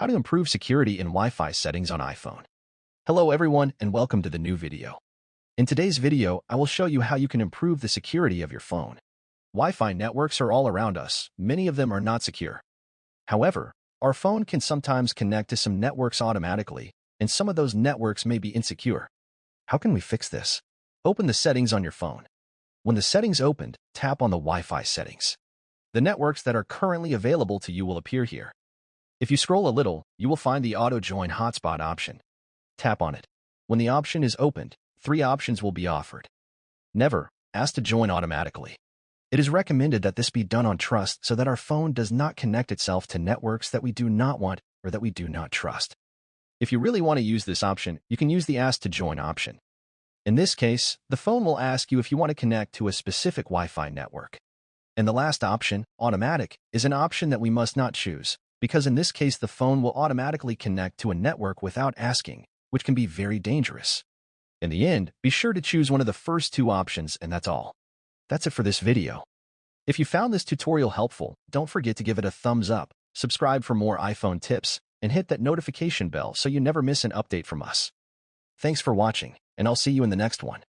How to improve security in Wi-Fi settings on iPhone. Hello everyone and welcome to the new video. In today's video, I will show you how you can improve the security of your phone. Wi-Fi networks are all around us. Many of them are not secure. However, our phone can sometimes connect to some networks automatically, and some of those networks may be insecure. How can we fix this? Open the settings on your phone. When the settings opened, tap on the Wi-Fi settings. The networks that are currently available to you will appear here. If you scroll a little, you will find the Auto Join Hotspot option. Tap on it. When the option is opened, 3 options will be offered. Never ask to join automatically. It is recommended that this be done on trust so that our phone does not connect itself to networks that we do not want or that we do not trust. If you really want to use this option, you can use the Ask to Join option. In this case, the phone will ask you if you want to connect to a specific Wi-Fi network. And the last option, Automatic, is an option that we must not choose, because in this case the phone will automatically connect to a network without asking, which can be very dangerous. In the end, be sure to choose one of the first 2 options, and that's all. That's it for this video. If you found this tutorial helpful, don't forget to give it a thumbs up, subscribe for more iPhone tips, and hit that notification bell so you never miss an update from us. Thanks for watching, and I'll see you in the next one.